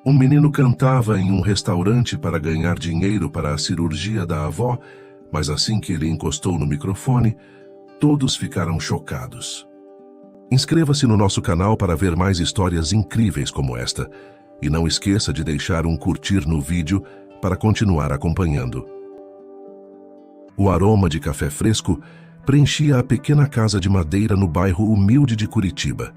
Um menino cantava em um restaurante para ganhar dinheiro para a cirurgia da avó, mas assim que ele encostou no microfone, todos ficaram chocados. Inscreva-se no nosso canal para ver mais histórias incríveis como esta. E não esqueça de deixar um curtir no vídeo para continuar acompanhando. O aroma de café fresco preenchia a pequena casa de madeira no bairro humilde de Curitiba.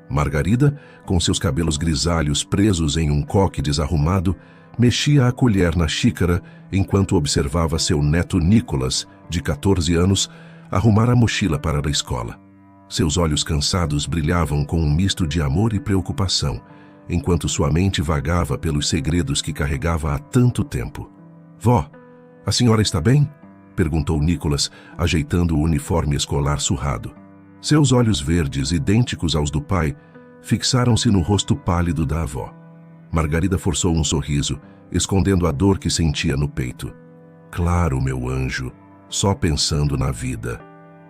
Margarida, com seus cabelos grisalhos presos em um coque desarrumado, mexia a colher na xícara enquanto observava seu neto Nicolas, de 14 anos, arrumar a mochila para a escola. Seus olhos cansados brilhavam com um misto de amor e preocupação, enquanto sua mente vagava pelos segredos que carregava há tanto tempo. "Vó, a senhora está bem?" perguntou Nicolas, ajeitando o uniforme escolar surrado. Seus olhos verdes, idênticos aos do pai, fixaram-se no rosto pálido da avó. Margarida forçou um sorriso, escondendo a dor que sentia no peito. "Claro, meu anjo, só pensando na vida."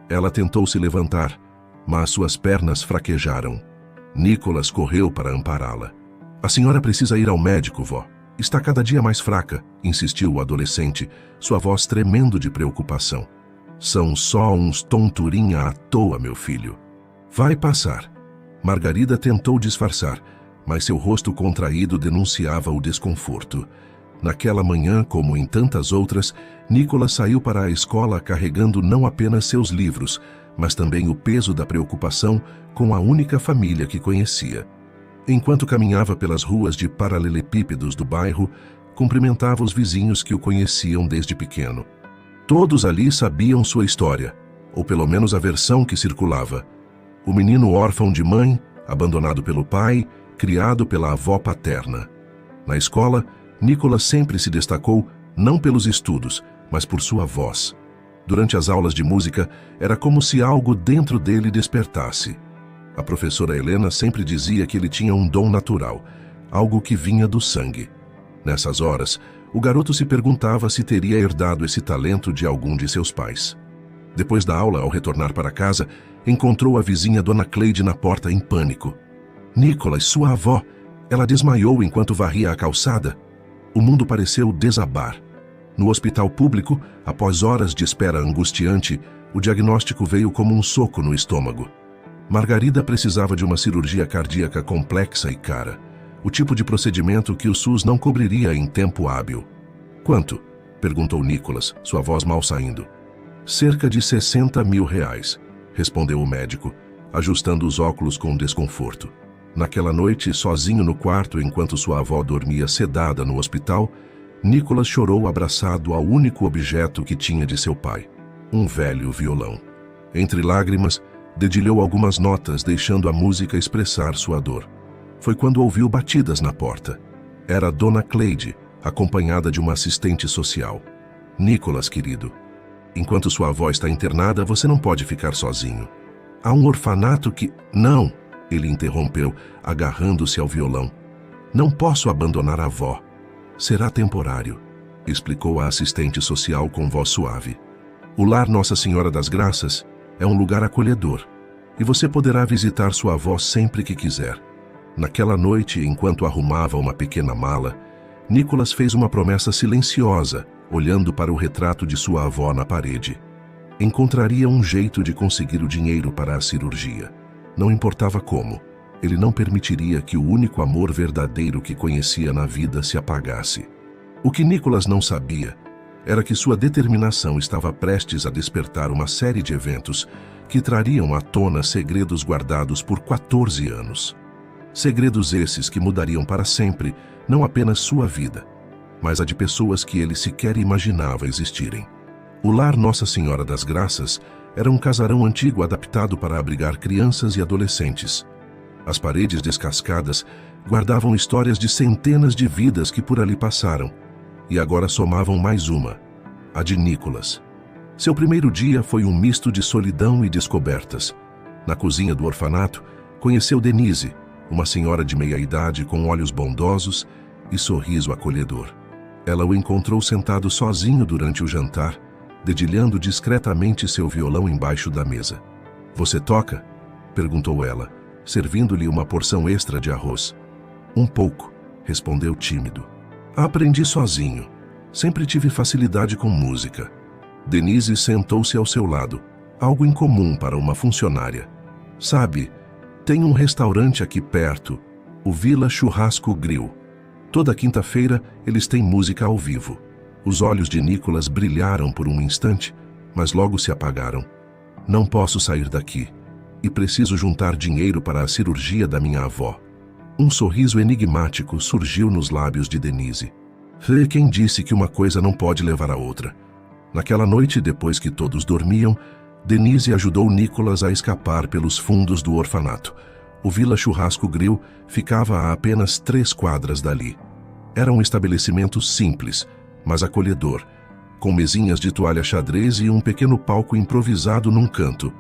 Ela tentou se levantar, mas suas pernas fraquejaram. Nicolas correu para ampará-la. "A senhora precisa ir ao médico, vó. Está cada dia mais fraca", insistiu o adolescente, sua voz tremendo de preocupação. "São só uns tonturinha à toa, meu filho. Vai passar." Margarida tentou disfarçar, mas seu rosto contraído denunciava o desconforto. Naquela manhã, como em tantas outras, Nicolas saiu para a escola carregando não apenas seus livros, mas também o peso da preocupação com a única família que conhecia. Enquanto caminhava pelas ruas de paralelepípedos do bairro, cumprimentava os vizinhos que o conheciam desde pequeno. Todos ali sabiam sua história, ou pelo menos a versão que circulava. O menino órfão de mãe, abandonado pelo pai, criado pela avó paterna. Na escola, Nicolas sempre se destacou não pelos estudos, mas por sua voz. Durante as aulas de música, era como se algo dentro dele despertasse. A professora Helena sempre dizia que ele tinha um dom natural, algo que vinha do sangue. Nessas horas, o garoto se perguntava se teria herdado esse talento de algum de seus pais. Depois da aula, ao retornar para casa, encontrou a vizinha Dona Cleide na porta em pânico. "Nicolas, sua avó, ela desmaiou enquanto varria a calçada." O mundo pareceu desabar. No hospital público, após horas de espera angustiante, o diagnóstico veio como um soco no estômago. Margarida precisava de uma cirurgia cardíaca complexa e cara, o tipo de procedimento que o SUS não cobriria em tempo hábil. "Quanto?" perguntou Nicolas, sua voz mal saindo. "Cerca de 60 mil reais, respondeu o médico, ajustando os óculos com desconforto. Naquela noite, sozinho no quarto enquanto sua avó dormia sedada no hospital, Nicolas chorou abraçado ao único objeto que tinha de seu pai, um velho violão. Entre lágrimas, dedilhou algumas notas, deixando a música expressar sua dor. Foi quando ouviu batidas na porta. Era Dona Cleide, acompanhada de uma assistente social. "Nicolas, querido, enquanto sua avó está internada, você não pode ficar sozinho. Há um orfanato que..." "Não!" ele interrompeu, agarrando-se ao violão. "Não posso abandonar a avó. Será temporário", explicou a assistente social com voz suave. "O lar Nossa Senhora das Graças é um lugar acolhedor, e você poderá visitar sua avó sempre que quiser." Naquela noite, enquanto arrumava uma pequena mala, Nicolas fez uma promessa silenciosa, olhando para o retrato de sua avó na parede. Encontraria um jeito de conseguir o dinheiro para a cirurgia. Não importava como. Ele não permitiria que o único amor verdadeiro que conhecia na vida se apagasse. O que Nicolas não sabia era que sua determinação estava prestes a despertar uma série de eventos que trariam à tona segredos guardados por 14 anos. Segredos esses que mudariam para sempre não apenas sua vida, mas a de pessoas que ele sequer imaginava existirem. O lar Nossa Senhora das Graças era um casarão antigo adaptado para abrigar crianças e adolescentes. As paredes descascadas guardavam histórias de centenas de vidas que por ali passaram, e agora somavam mais uma, a de Nicolas. Seu primeiro dia foi um misto de solidão e descobertas. Na cozinha do orfanato, conheceu Denise, uma senhora de meia-idade com olhos bondosos e sorriso acolhedor. Ela o encontrou sentado sozinho durante o jantar, dedilhando discretamente seu violão embaixo da mesa. "Você toca?" perguntou ela, servindo-lhe uma porção extra de arroz. "Um pouco", respondeu tímido. Aprendi sozinho. Sempre tive facilidade com música. Denise sentou-se ao seu lado, algo incomum para uma funcionária. Sabe, tem um restaurante aqui perto, o Vila Churrasco Grill. Toda quinta-feira eles têm música ao vivo. Os olhos de Nicholas brilharam por um instante, mas logo se apagaram. Não posso sair daqui. E preciso juntar dinheiro para a cirurgia da minha avó. Um sorriso enigmático surgiu nos lábios de Denise. Foi quem disse que uma coisa não pode levar a outra. Naquela noite, depois que todos dormiam, Denise ajudou Nicholas a escapar pelos fundos do orfanato. O Vila Churrasco Grill ficava a apenas 3 quadras dali. Era um estabelecimento simples, mas acolhedor, com mesinhas de toalha xadrez e um pequeno palco improvisado num canto.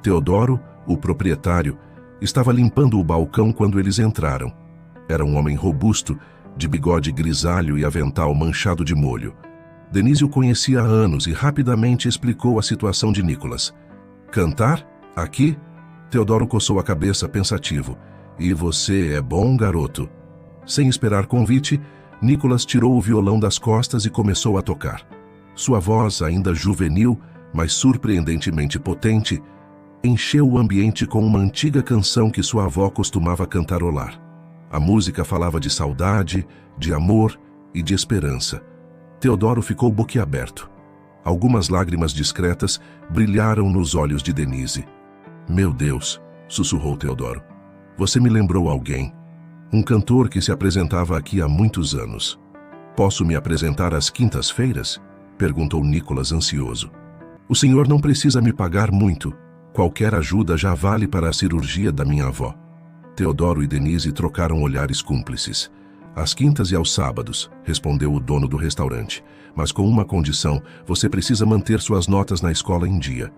Teodoro, o proprietário, estava limpando o balcão quando eles entraram. Era um homem robusto, de bigode grisalho e avental manchado de molho. Denise o conhecia há anos e rapidamente explicou a situação de Nicholas. Cantar? Aqui? Teodoro coçou a cabeça pensativo. E você é bom, garoto? Sem esperar convite, Nicholas tirou o violão das costas e começou a tocar. Sua voz, ainda juvenil, mas surpreendentemente potente, encheu o ambiente com uma antiga canção que sua avó costumava cantarolar. A música falava de saudade, de amor e de esperança. Teodoro ficou boquiaberto. Algumas lágrimas discretas brilharam nos olhos de Denise. Meu Deus, sussurrou Teodoro. Você me lembrou alguém. Um cantor que se apresentava aqui há muitos anos. Posso me apresentar às quintas-feiras? Perguntou Nicholas ansioso. O senhor não precisa me pagar muito. Qualquer ajuda já vale para a cirurgia da minha avó. Teodoro e Denise trocaram olhares cúmplices. Às quintas e aos sábados, respondeu o dono do restaurante. Mas com uma condição, você precisa manter suas notas na escola em dia.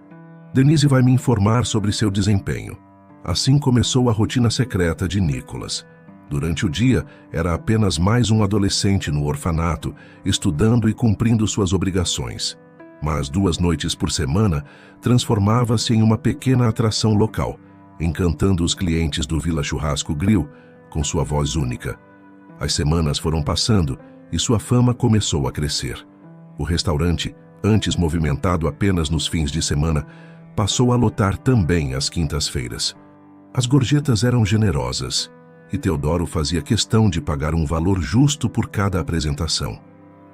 Denise vai me informar sobre seu desempenho. Assim começou a rotina secreta de Nicholas. Durante o dia, era apenas mais um adolescente no orfanato, estudando e cumprindo suas obrigações. Mas 2 noites por semana, transformava-se em uma pequena atração local, encantando os clientes do Vila Churrasco Grill com sua voz única. As semanas foram passando e sua fama começou a crescer. O restaurante, antes movimentado apenas nos fins de semana, passou a lotar também às quintas-feiras. As gorjetas eram generosas e Teodoro fazia questão de pagar um valor justo por cada apresentação.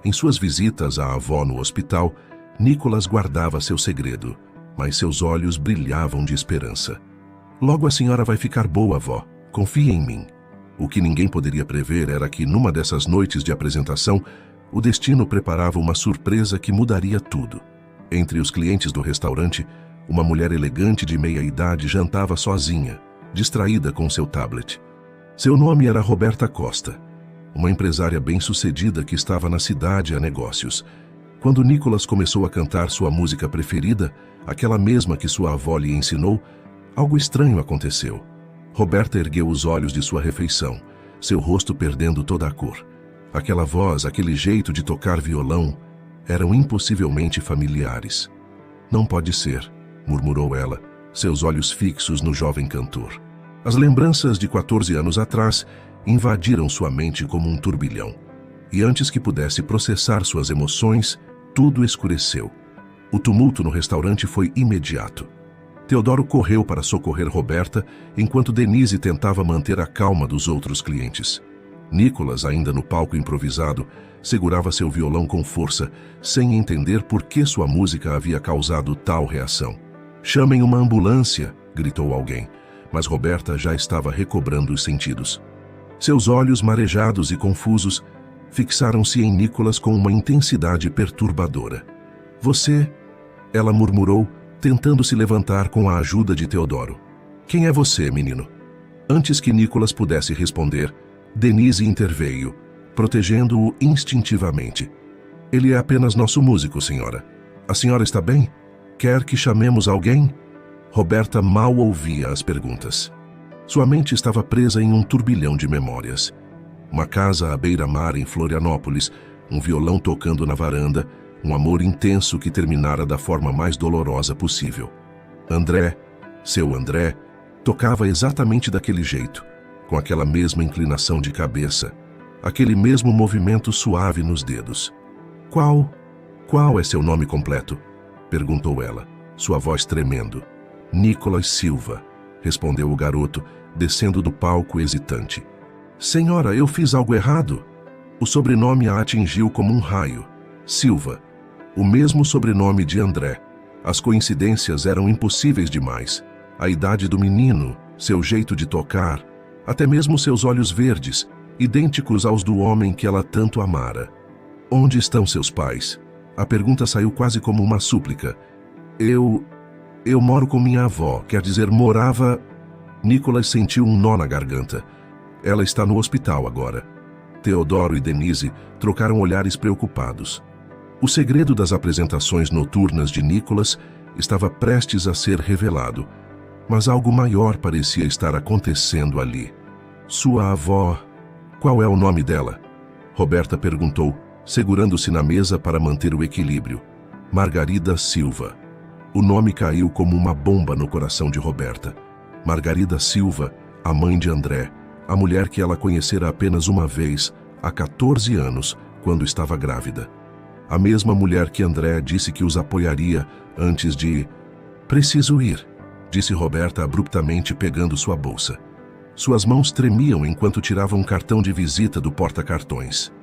Em suas visitas à avó no hospital, Nicholas guardava seu segredo, mas seus olhos brilhavam de esperança. Logo a senhora vai ficar boa, avó. Confie em mim. O que ninguém poderia prever era que, numa dessas noites de apresentação, o destino preparava uma surpresa que mudaria tudo. Entre os clientes do restaurante, uma mulher elegante de meia-idade jantava sozinha, distraída com seu tablet. Seu nome era Roberta Costa, uma empresária bem-sucedida que estava na cidade a negócios. Quando Nicholas começou a cantar sua música preferida, aquela mesma que sua avó lhe ensinou, algo estranho aconteceu. Roberta ergueu os olhos de sua refeição, seu rosto perdendo toda a cor. Aquela voz, aquele jeito de tocar violão, eram impossivelmente familiares. Não pode ser, murmurou ela, seus olhos fixos no jovem cantor. As lembranças de 14 anos atrás invadiram sua mente como um turbilhão. E antes que pudesse processar suas emoções, tudo escureceu. O tumulto no restaurante foi imediato. Teodoro correu para socorrer Roberta, enquanto Denise tentava manter a calma dos outros clientes. Nicholas, ainda no palco improvisado, segurava seu violão com força, sem entender por que sua música havia causado tal reação. Chamem uma ambulância, gritou alguém, mas Roberta já estava recobrando os sentidos. Seus olhos marejados e confusos fixaram-se em Nicholas com uma intensidade perturbadora. Você, ela murmurou, tentando se levantar com a ajuda de Teodoro. Quem é você, menino? Antes que Nicholas pudesse responder, Denise interveio, protegendo-o instintivamente. Ele é apenas nosso músico, senhora. A senhora está bem? Quer que chamemos alguém? Roberta mal ouvia as perguntas. Sua mente estava presa em um turbilhão de memórias. Uma casa à beira-mar em Florianópolis, um violão tocando na varanda, um amor intenso que terminara da forma mais dolorosa possível. André, seu André, tocava exatamente daquele jeito, com aquela mesma inclinação de cabeça, aquele mesmo movimento suave nos dedos. Qual é seu nome completo? Perguntou ela, sua voz tremendo. Nicolas Silva, respondeu o garoto, descendo do palco hesitante. Senhora, eu fiz algo errado? O sobrenome a atingiu como um raio. Silva, o mesmo sobrenome de André. As coincidências eram impossíveis demais. A idade do menino, seu jeito de tocar, até mesmo seus olhos verdes, idênticos aos do homem que ela tanto amara. Onde estão seus pais? A pergunta saiu quase como uma súplica. Eu moro com minha avó, quer dizer, morava... Nicolas sentiu um nó na garganta. Ela está no hospital agora. Teodoro e Denise trocaram olhares preocupados. O segredo das apresentações noturnas de Nicolas estava prestes a ser revelado, mas algo maior parecia estar acontecendo ali. Sua avó... Qual é o nome dela? Roberta perguntou, segurando-se na mesa para manter o equilíbrio. Margarida Silva. O nome caiu como uma bomba no coração de Roberta. Margarida Silva, a mãe de André, a mulher que ela conhecera apenas uma vez, há 14 anos, quando estava grávida. A mesma mulher que André disse que os apoiaria antes de... Preciso ir, disse Roberta abruptamente pegando sua bolsa. Suas mãos tremiam enquanto tirava um cartão de visita do porta-cartões.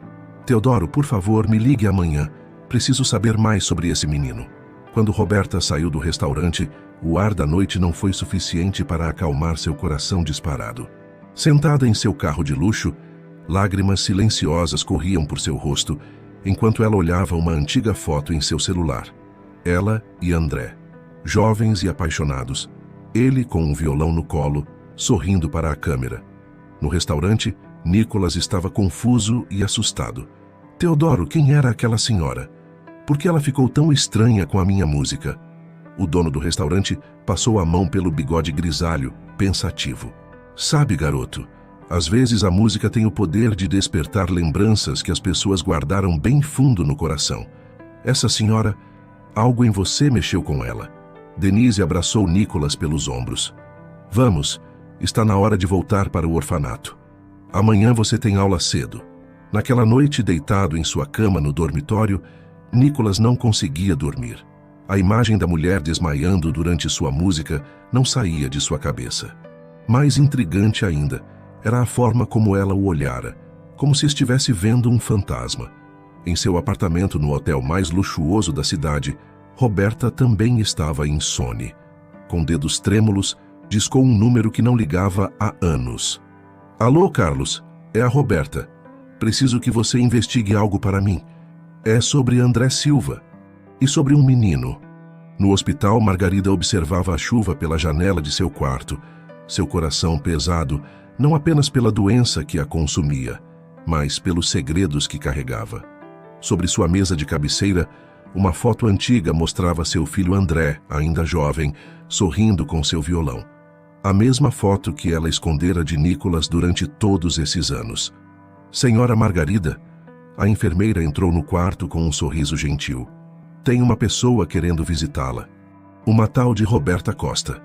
Teodoro, por favor, me ligue amanhã. Preciso saber mais sobre esse menino. Quando Roberta saiu do restaurante, o ar da noite não foi suficiente para acalmar seu coração disparado. Sentada em seu carro de luxo, lágrimas silenciosas corriam por seu rosto, enquanto ela olhava uma antiga foto em seu celular. Ela e André, jovens e apaixonados, ele com um violão no colo, sorrindo para a câmera. No restaurante, Nicolas estava confuso e assustado. Teodoro, quem era aquela senhora? Por que ela ficou tão estranha com a minha música? O dono do restaurante passou a mão pelo bigode grisalho, pensativo. Sabe, garoto, às vezes a música tem o poder de despertar lembranças que as pessoas guardaram bem fundo no coração. Essa senhora, algo em você mexeu com ela. Denise abraçou Nicolas pelos ombros. Vamos, está na hora de voltar para o orfanato. Amanhã você tem aula cedo. Naquela noite, deitado em sua cama no dormitório, Nicolas não conseguia dormir. A imagem da mulher desmaiando durante sua música não saía de sua cabeça. Mais intrigante ainda, era a forma como ela o olhara, como se estivesse vendo um fantasma. Em seu apartamento no hotel mais luxuoso da cidade, Roberta também estava insone. Com dedos trêmulos, discou um número que não ligava há anos. Alô, Carlos, é a Roberta. Preciso que você investigue algo para mim. É sobre André Silva e sobre um menino. No hospital, Margarida observava a chuva pela janela de seu quarto, seu coração pesado, não apenas pela doença que a consumia, mas pelos segredos que carregava. Sobre sua mesa de cabeceira, uma foto antiga mostrava seu filho André, ainda jovem, sorrindo com seu violão. A mesma foto que ela escondera de Nicolas durante todos esses anos. Senhora Margarida, a enfermeira entrou no quarto com um sorriso gentil. Tem uma pessoa querendo visitá-la. Uma tal de Roberta Costa.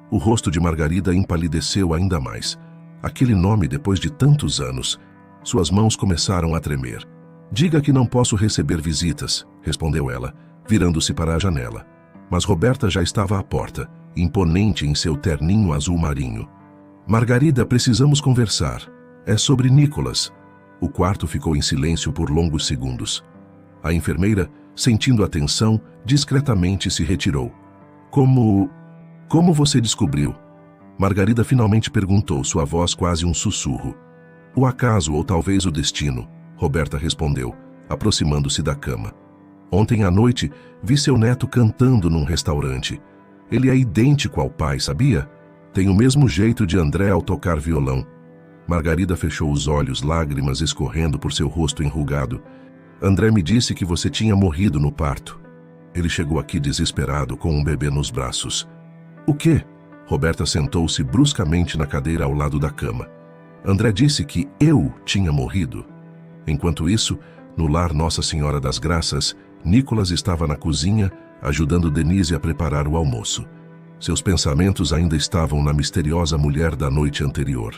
O rosto de Margarida empalideceu ainda mais. Aquele nome depois de tantos anos. Suas mãos começaram a tremer. Diga que não posso receber visitas, respondeu ela, virando-se para a janela. Mas Roberta já estava à porta, imponente em seu terninho azul marinho. Margarida, precisamos conversar. É sobre Nicolas. O quarto ficou em silêncio por longos segundos. A enfermeira, sentindo a tensão, discretamente se retirou. Como você descobriu? Margarida finalmente perguntou, sua voz quase um sussurro. O acaso ou talvez o destino, Roberta respondeu, aproximando-se da cama. Ontem à noite, vi seu neto cantando num restaurante. Ele é idêntico ao pai, sabia? Tem o mesmo jeito de André ao tocar violão. Margarida fechou os olhos, lágrimas escorrendo por seu rosto enrugado. André me disse que você tinha morrido no parto. Ele chegou aqui desesperado, com um bebê nos braços. O quê? Roberta sentou-se bruscamente na cadeira ao lado da cama. André disse que eu tinha morrido. Enquanto isso, no lar Nossa Senhora das Graças, Nicolas estava na cozinha, ajudando Denise a preparar o almoço. Seus pensamentos ainda estavam na misteriosa mulher da noite anterior.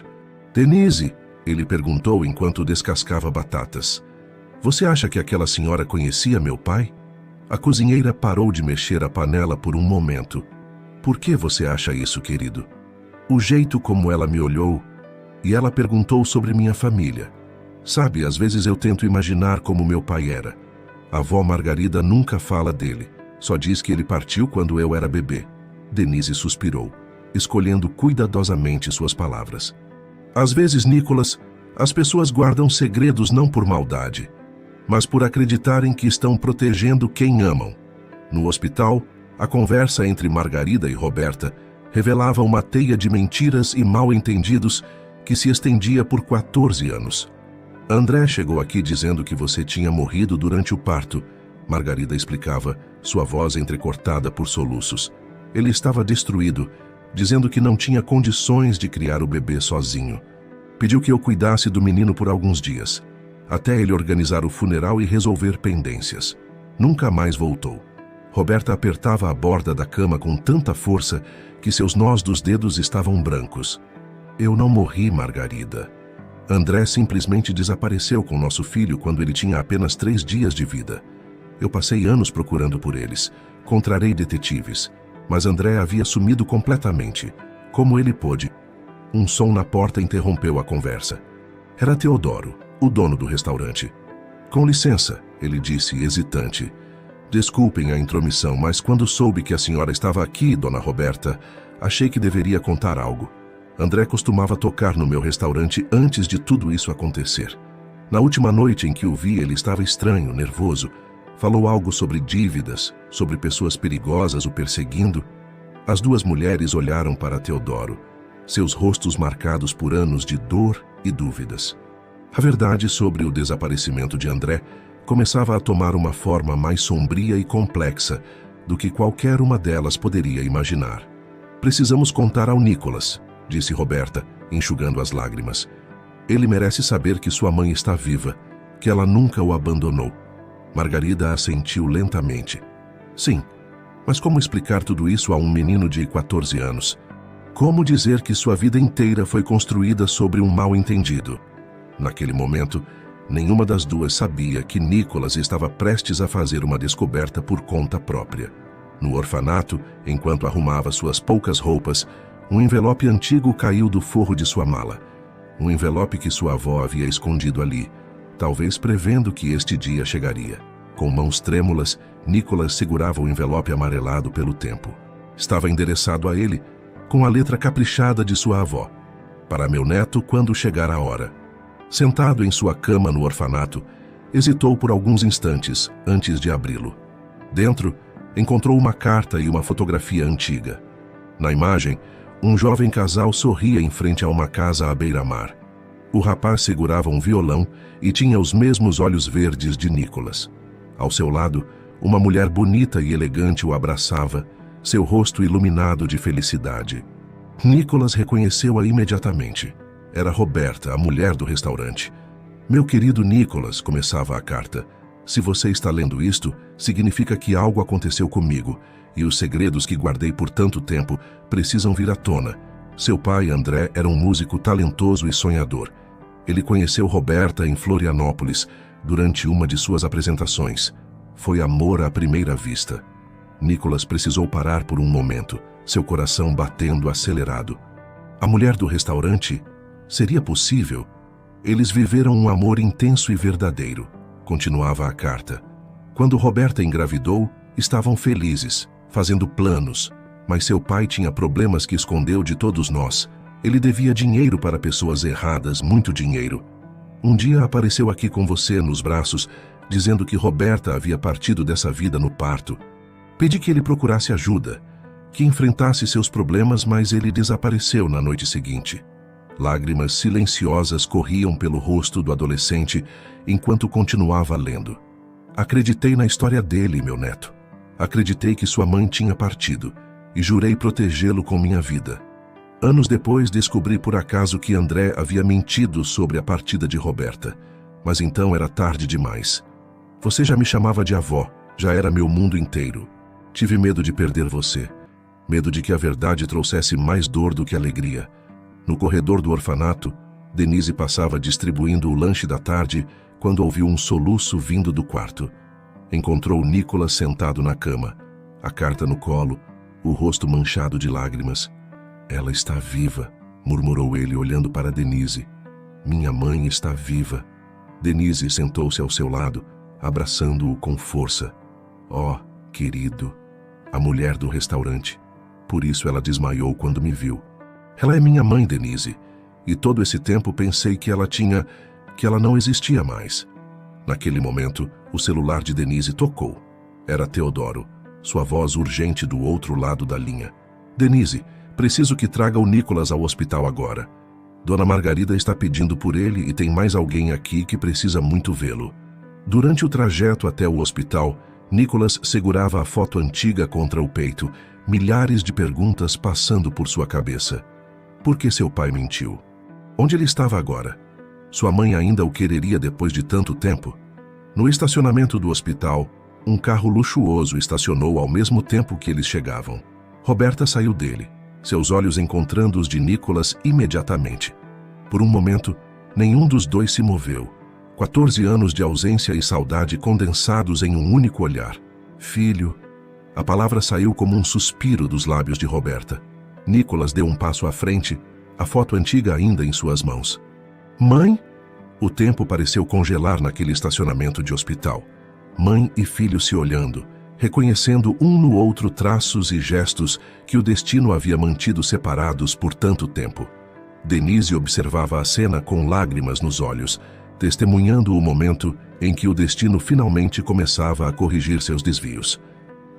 Denise, Ele perguntou enquanto descascava batatas. Você acha que aquela senhora conhecia meu pai? A cozinheira parou de mexer a panela por um momento. Por que você acha isso, querido? O jeito como ela me olhou, e ela perguntou sobre minha família. Sabe, às vezes eu tento imaginar como meu pai era. A avó Margarida nunca fala dele, só diz que ele partiu quando eu era bebê. Denise suspirou, escolhendo cuidadosamente suas palavras. Às vezes, Nicholas, as pessoas guardam segredos não por maldade, mas por acreditarem que estão protegendo quem amam. No hospital, a conversa entre Margarida e Roberta revelava uma teia de mentiras e mal-entendidos que se estendia por 14 anos. André chegou aqui dizendo que você tinha morrido durante o parto, Margarida explicava, sua voz entrecortada por soluços. Ele estava destruído, dizendo que não tinha condições de criar o bebê sozinho. Pediu que eu cuidasse do menino por alguns dias, até ele organizar o funeral e resolver pendências. Nunca mais voltou. Roberta apertava a borda da cama com tanta força que seus nós dos dedos estavam brancos. Eu não morri, Margarida. André simplesmente desapareceu com nosso filho quando ele tinha apenas 3 dias de vida. Eu passei anos procurando por eles. Contrarei detetives. Mas André havia sumido completamente. Como ele pôde? Um som na porta interrompeu a conversa. Era Teodoro, o dono do restaurante. Com licença, ele disse, hesitante. Desculpem a intromissão, mas quando soube que a senhora estava aqui, dona Roberta, achei que deveria contar algo. André costumava tocar no meu restaurante antes de tudo isso acontecer. Na última noite em que o vi, ele estava estranho, nervoso. Falou algo sobre dívidas, sobre pessoas perigosas o perseguindo. As duas mulheres olharam para Teodoro, seus rostos marcados por anos de dor e dúvidas. A verdade sobre o desaparecimento de André começava a tomar uma forma mais sombria e complexa do que qualquer uma delas poderia imaginar. Precisamos contar ao Nicholas, disse Roberta, enxugando as lágrimas. Ele merece saber que sua mãe está viva, que ela nunca o abandonou. Margarida assentiu lentamente. Sim, mas como explicar tudo isso a um menino de 14 anos? Como dizer que sua vida inteira foi construída sobre um mal-entendido? Naquele momento, nenhuma das duas sabia que Nicholas estava prestes a fazer uma descoberta por conta própria. No orfanato, enquanto arrumava suas poucas roupas, um envelope antigo caiu do forro de sua mala. Um envelope que sua avó havia escondido ali, talvez prevendo que este dia chegaria. Com mãos trêmulas, Nicholas segurava o envelope amarelado pelo tempo. Estava endereçado a ele, com a letra caprichada de sua avó. Para meu neto, quando chegar a hora. Sentado em sua cama no orfanato, hesitou por alguns instantes antes de abri-lo. Dentro, encontrou uma carta e uma fotografia antiga. Na imagem, um jovem casal sorria em frente a uma casa à beira-mar. O rapaz segurava um violão e tinha os mesmos olhos verdes de Nicholas. Ao seu lado, uma mulher bonita e elegante o abraçava, seu rosto iluminado de felicidade. Nicholas reconheceu-a imediatamente. Era Roberta, a mulher do restaurante. Meu querido Nicholas, começava a carta, se você está lendo isto, significa que algo aconteceu comigo, e os segredos que guardei por tanto tempo precisam vir à tona. Seu pai, André, era um músico talentoso e sonhador. Ele conheceu Roberta em Florianópolis durante uma de suas apresentações. Foi amor à primeira vista. Nicholas precisou parar por um momento, seu coração batendo acelerado. A mulher do restaurante? Seria possível? Eles viveram um amor intenso e verdadeiro, continuava a carta. Quando Roberta engravidou, estavam felizes, fazendo planos, mas seu pai tinha problemas que escondeu de todos nós. Ele devia dinheiro para pessoas erradas, muito dinheiro. Um dia apareceu aqui com você nos braços, dizendo que Roberta havia partido dessa vida no parto. Pedi que ele procurasse ajuda, que enfrentasse seus problemas, mas ele desapareceu na noite seguinte. Lágrimas silenciosas corriam pelo rosto do adolescente enquanto continuava lendo. Acreditei na história dele, meu neto. Acreditei que sua mãe tinha partido e jurei protegê-lo com minha vida. Anos depois, descobri por acaso que André havia mentido sobre a partida de Roberta, mas então era tarde demais. Você já me chamava de avó, já era meu mundo inteiro. Tive medo de perder você, medo de que a verdade trouxesse mais dor do que alegria. No corredor do orfanato, Denise passava distribuindo o lanche da tarde quando ouviu um soluço vindo do quarto. Encontrou Nicolas sentado na cama, a carta no colo, o rosto manchado de lágrimas. Ela está viva, murmurou ele olhando para Denise. Minha mãe está viva. Denise sentou-se ao seu lado, abraçando-o com força. Oh, querido, a mulher do restaurante. Por isso ela desmaiou quando me viu. Ela é minha mãe, Denise, e todo esse tempo pensei que ela não existia mais. Naquele momento, o celular de Denise tocou. Era Teodoro, sua voz urgente do outro lado da linha. Denise, preciso que traga o Nicolas ao hospital agora. Dona Margarida está pedindo por ele e tem mais alguém aqui que precisa muito vê-lo. Durante o trajeto até o hospital, Nicolas segurava a foto antiga contra o peito, milhares de perguntas passando por sua cabeça. Por que seu pai mentiu? Onde ele estava agora? Sua mãe ainda o quereria depois de tanto tempo? No estacionamento do hospital, um carro luxuoso estacionou ao mesmo tempo que eles chegavam. Roberta saiu dele, seus olhos encontrando os de Nicolas imediatamente. Por um momento, nenhum dos dois se moveu. 14 anos de ausência e saudade condensados em um único olhar. Filho. A palavra saiu como um suspiro dos lábios de Roberta. Nicolas deu um passo à frente, a foto antiga ainda em suas mãos. Mãe? O tempo pareceu congelar naquele estacionamento de hospital. Mãe e filho se olhando, reconhecendo um no outro traços e gestos que o destino havia mantido separados por tanto tempo. Denise observava a cena com lágrimas nos olhos, testemunhando o momento em que o destino finalmente começava a corrigir seus desvios.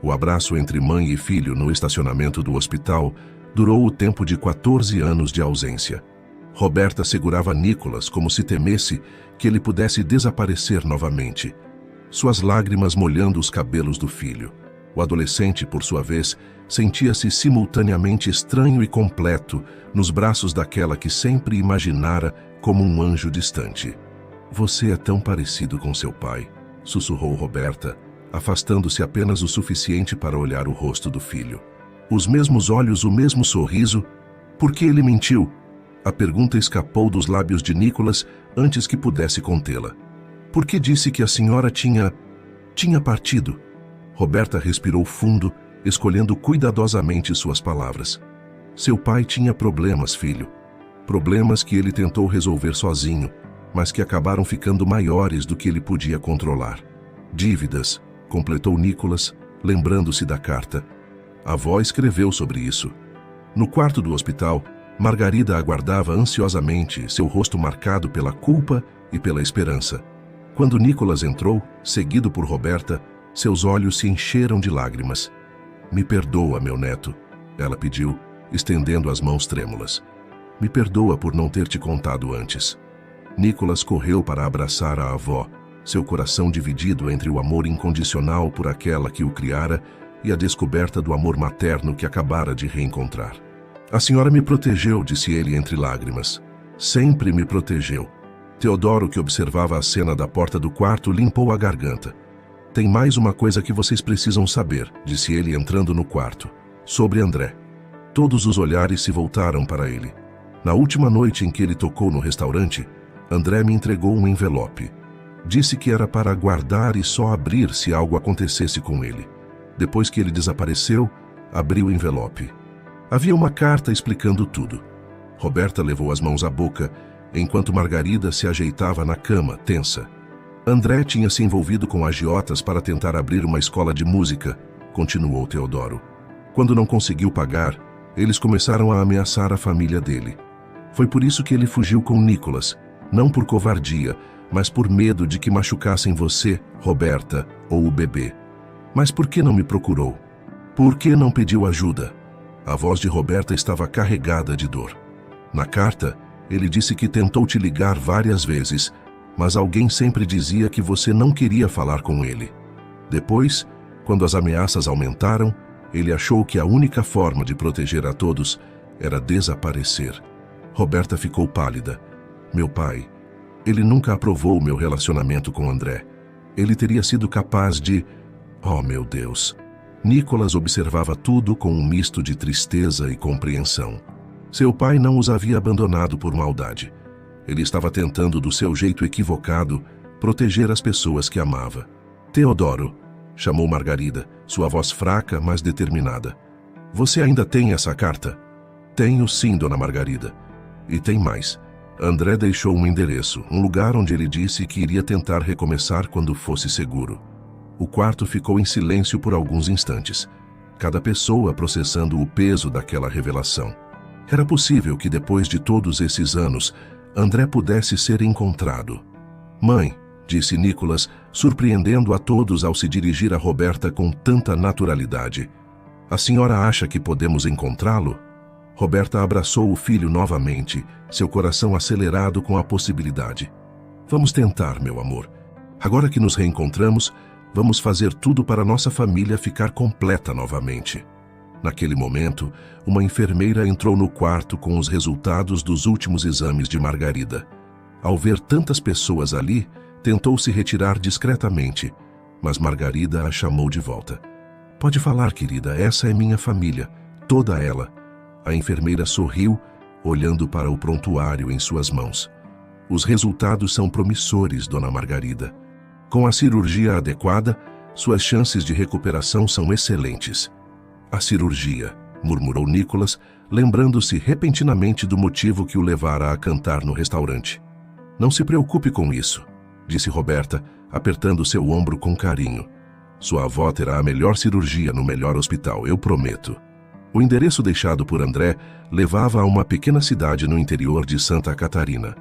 O abraço entre mãe e filho no estacionamento do hospital durou o tempo de 14 anos de ausência. Roberta segurava Nicolas como se temesse que ele pudesse desaparecer novamente. Suas lágrimas molhando os cabelos do filho. O adolescente, por sua vez, sentia-se simultaneamente estranho e completo nos braços daquela que sempre imaginara como um anjo distante. Você é tão parecido com seu pai, sussurrou Roberta, afastando-se apenas o suficiente para olhar o rosto do filho. Os mesmos olhos, o mesmo sorriso. Por que ele mentiu? A pergunta escapou dos lábios de Nicolas antes que pudesse contê-la. Por que disse que a senhora tinha partido? Roberta respirou fundo, escolhendo cuidadosamente suas palavras. Seu pai tinha problemas, filho. Problemas que ele tentou resolver sozinho, mas que acabaram ficando maiores do que ele podia controlar. Dívidas, completou Nicolas, lembrando-se da carta. A avó escreveu sobre isso. No quarto do hospital, Margarida aguardava ansiosamente, seu rosto marcado pela culpa e pela esperança. Quando Nicolas entrou, seguido por Roberta, seus olhos se encheram de lágrimas. Me perdoa, meu neto, ela pediu, estendendo as mãos trêmulas. Me perdoa por não ter te contado antes. Nicolas correu para abraçar a avó, seu coração dividido entre o amor incondicional por aquela que o criara e a descoberta do amor materno que acabara de reencontrar. A senhora me protegeu, disse ele entre lágrimas. Sempre me protegeu. Teodoro, que observava a cena da porta do quarto, limpou a garganta. Tem mais uma coisa que vocês precisam saber, disse ele entrando no quarto. Sobre André. Todos os olhares se voltaram para ele. Na última noite em que ele tocou no restaurante, André me entregou um envelope. Disse que era para guardar e só abrir se algo acontecesse com ele. Depois que ele desapareceu, abri o envelope. Havia uma carta explicando tudo. Roberta levou as mãos à boca, enquanto Margarida se ajeitava na cama, tensa. André tinha se envolvido com agiotas para tentar abrir uma escola de música, continuou Teodoro. Quando não conseguiu pagar, eles começaram a ameaçar a família dele. Foi por isso que ele fugiu com Nicolas, não por covardia, mas por medo de que machucassem você, Roberta, ou o bebê. Mas por que não me procurou? Por que não pediu ajuda? A voz de Roberta estava carregada de dor. Na carta, ele disse que tentou te ligar várias vezes, mas alguém sempre dizia que você não queria falar com ele. Depois, quando as ameaças aumentaram, ele achou que a única forma de proteger a todos era desaparecer. Roberta ficou pálida. Meu pai, ele nunca aprovou o meu relacionamento com André. Ele teria sido capaz de... Oh, meu Deus! Nicolas observava tudo com um misto de tristeza e compreensão. Seu pai não os havia abandonado por maldade. Ele estava tentando, do seu jeito equivocado, proteger as pessoas que amava. Teodoro, chamou Margarida, sua voz fraca, mas determinada. Você ainda tem essa carta? Tenho sim, dona Margarida. E tem mais. André deixou um endereço, um lugar onde ele disse que iria tentar recomeçar quando fosse seguro. O quarto ficou em silêncio por alguns instantes, cada pessoa processando o peso daquela revelação. Era possível que depois de todos esses anos, André pudesse ser encontrado. Mãe, disse Nicolas, surpreendendo a todos ao se dirigir a Roberta com tanta naturalidade. A senhora acha que podemos encontrá-lo? Roberta abraçou o filho novamente, seu coração acelerado com a possibilidade. Vamos tentar, meu amor. Agora que nos reencontramos, vamos fazer tudo para nossa família ficar completa novamente. Naquele momento, uma enfermeira entrou no quarto com os resultados dos últimos exames de Margarida. Ao ver tantas pessoas ali, tentou se retirar discretamente, mas Margarida a chamou de volta. Pode falar, querida, essa é minha família, toda ela. A enfermeira sorriu, olhando para o prontuário em suas mãos. Os resultados são promissores, dona Margarida. Com a cirurgia adequada, suas chances de recuperação são excelentes. A cirurgia, murmurou Nicolas, lembrando-se repentinamente do motivo que o levara a cantar no restaurante. Não se preocupe com isso, disse Roberta, apertando seu ombro com carinho. Sua avó terá a melhor cirurgia no melhor hospital, eu prometo. O endereço deixado por André levava a uma pequena cidade no interior de Santa Catarina.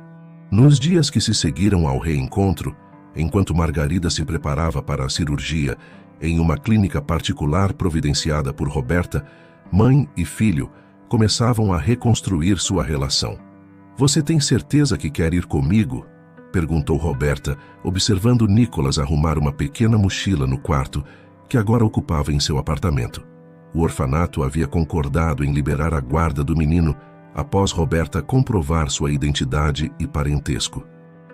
Nos dias que se seguiram ao reencontro, enquanto Margarida se preparava para a cirurgia em uma clínica particular providenciada por Roberta, mãe e filho começavam a reconstruir sua relação. Você tem certeza que quer ir comigo? Perguntou Roberta, observando Nicolas arrumar uma pequena mochila no quarto que agora ocupava em seu apartamento. O orfanato havia concordado em liberar a guarda do menino após Roberta comprovar sua identidade e parentesco.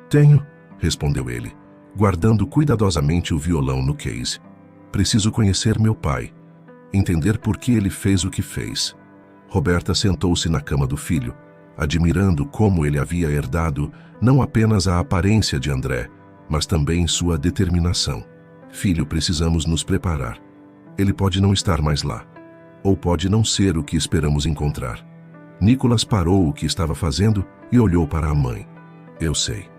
Tenho, respondeu ele, guardando cuidadosamente o violão no case. Preciso conhecer meu pai, entender por que ele fez o que fez. Roberta sentou-se na cama do filho, admirando como ele havia herdado não apenas a aparência de André, mas também sua determinação. Filho, precisamos nos preparar. Ele pode não estar mais lá, ou pode não ser o que esperamos encontrar. Nicolas parou o que estava fazendo e olhou para a mãe. Eu sei,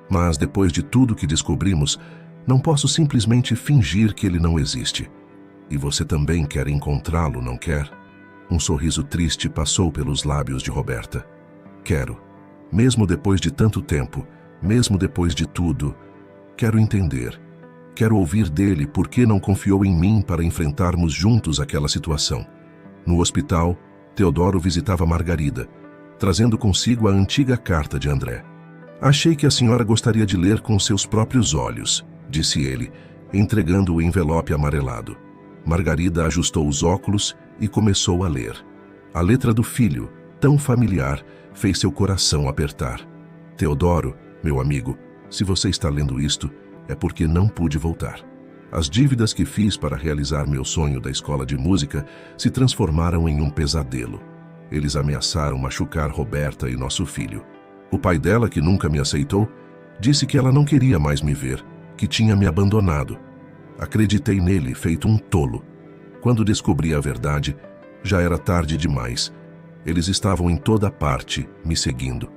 mas depois de tudo que descobrimos, não posso simplesmente fingir que ele não existe. E você também quer encontrá-lo, não quer? Um sorriso triste passou pelos lábios de Roberta. Quero. Mesmo depois de tanto tempo, mesmo depois de tudo, quero entender. Quero ouvir dele por que não confiou em mim para enfrentarmos juntos aquela situação. No hospital, Teodoro visitava Margarida, trazendo consigo a antiga carta de André. Achei que a senhora gostaria de ler com seus próprios olhos, disse ele, entregando o envelope amarelado. Margarida ajustou os óculos e começou a ler. A letra do filho, tão familiar, fez seu coração apertar. Teodoro, meu amigo, se você está lendo isto, é porque não pude voltar. As dívidas que fiz para realizar meu sonho da escola de música se transformaram em um pesadelo. Eles ameaçaram machucar Roberta e nosso filho. O pai dela, que nunca me aceitou, disse que ela não queria mais me ver, que tinha me abandonado. Acreditei nele, feito um tolo. Quando descobri a verdade, já era tarde demais. Eles estavam em toda parte, me seguindo.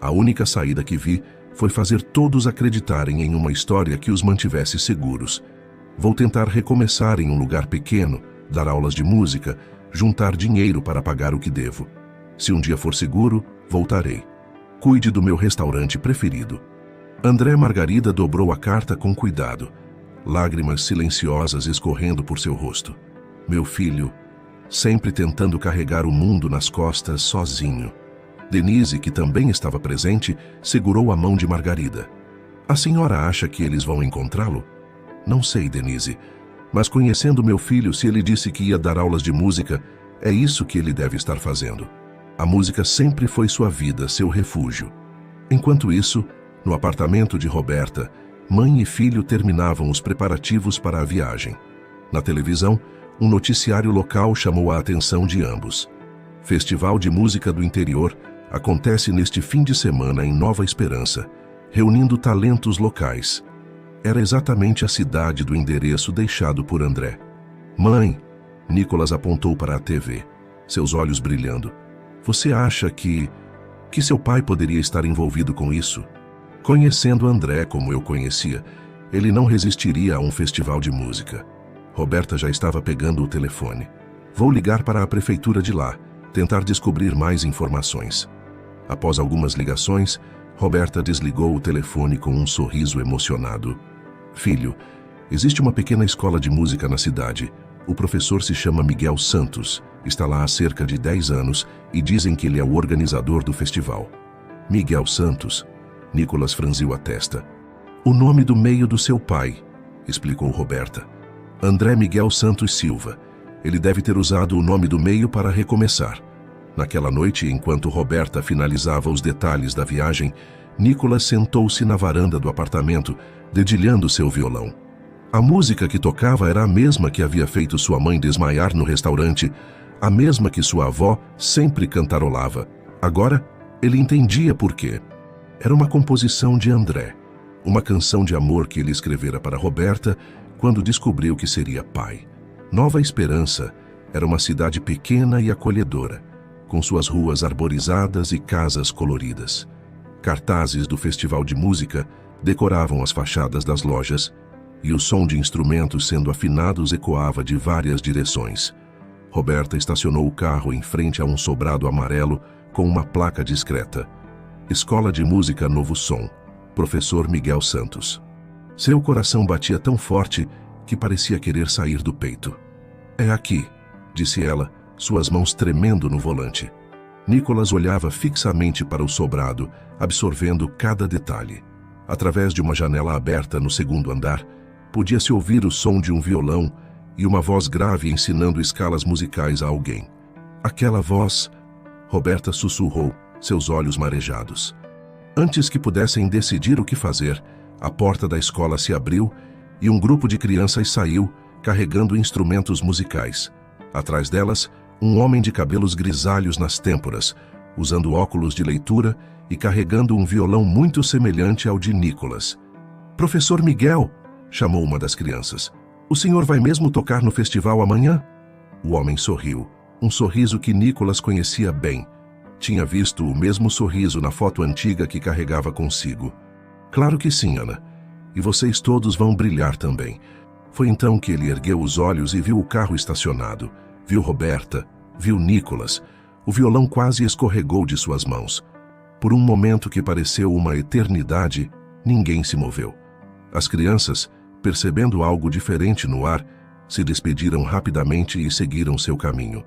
A única saída que vi foi fazer todos acreditarem em uma história que os mantivesse seguros. Vou tentar recomeçar em um lugar pequeno, dar aulas de música, juntar dinheiro para pagar o que devo. Se um dia for seguro, voltarei. Cuide do meu restaurante preferido. André Margarida dobrou a carta com cuidado, lágrimas silenciosas escorrendo por seu rosto. Meu filho, sempre tentando carregar o mundo nas costas sozinho. Denise, que também estava presente, segurou a mão de Margarida. A senhora acha que eles vão encontrá-lo? Não sei, Denise, mas conhecendo meu filho, se ele disse que ia dar aulas de música, é isso que ele deve estar fazendo. A música sempre foi sua vida, seu refúgio. Enquanto isso, no apartamento de Roberta, mãe e filho terminavam os preparativos para a viagem. Na televisão, um noticiário local chamou a atenção de ambos. Festival de Música do Interior Acontece neste fim de semana em Nova Esperança, reunindo talentos locais. Era exatamente a cidade do endereço deixado por André. Mãe, Nicolas apontou para a TV, seus olhos brilhando. Você acha que seu pai poderia estar envolvido com isso? Conhecendo André como eu conhecia, ele não resistiria a um festival de música. Roberta já estava pegando o telefone. Vou ligar para a prefeitura de lá, tentar descobrir mais informações. Após algumas ligações, Roberta desligou o telefone com um sorriso emocionado. Filho, existe uma pequena escola de música na cidade. O professor se chama Miguel Santos, está lá há cerca de 10 anos e dizem que ele é o organizador do festival. Miguel Santos? Nicolas franziu a testa. O nome do meio do seu pai, explicou Roberta. André Miguel Santos Silva. Ele deve ter usado o nome do meio para recomeçar. Naquela noite, enquanto Roberta finalizava os detalhes da viagem, Nicolas sentou-se na varanda do apartamento, dedilhando seu violão. A música que tocava era a mesma que havia feito sua mãe desmaiar no restaurante, a mesma que sua avó sempre cantarolava. Agora, ele entendia por quê. Era uma composição de André, uma canção de amor que ele escrevera para Roberta quando descobriu que seria pai. Nova Esperança era uma cidade pequena e acolhedora, com suas ruas arborizadas e casas coloridas. Cartazes do festival de música decoravam as fachadas das lojas, e o som de instrumentos sendo afinados ecoava de várias direções. Roberta estacionou o carro em frente a um sobrado amarelo com uma placa discreta. Escola de Música Novo Som, Professor Miguel Santos. Seu coração batia tão forte que parecia querer sair do peito. É aqui, disse ela, suas mãos tremendo no volante. Nicolas olhava fixamente para o sobrado, absorvendo cada detalhe. Através de uma janela aberta no segundo andar, podia-se ouvir o som de um violão e uma voz grave ensinando escalas musicais a alguém. Aquela voz, Roberta sussurrou, seus olhos marejados. Antes que pudessem decidir o que fazer, a porta da escola se abriu e um grupo de crianças saiu, carregando instrumentos musicais. Atrás delas, um homem de cabelos grisalhos nas têmporas, usando óculos de leitura e carregando um violão muito semelhante ao de Nicolas. Professor Miguel, chamou uma das crianças. O senhor vai mesmo tocar no festival amanhã? O homem sorriu, um sorriso que Nicolas conhecia bem. Tinha visto o mesmo sorriso na foto antiga que carregava consigo. Claro que sim, Ana. E vocês todos vão brilhar também. Foi então que ele ergueu os olhos e viu o carro estacionado. Viu Roberta, viu Nicolas. O violão quase escorregou de suas mãos. Por um momento que pareceu uma eternidade, ninguém se moveu. As crianças, percebendo algo diferente no ar, se despediram rapidamente e seguiram seu caminho.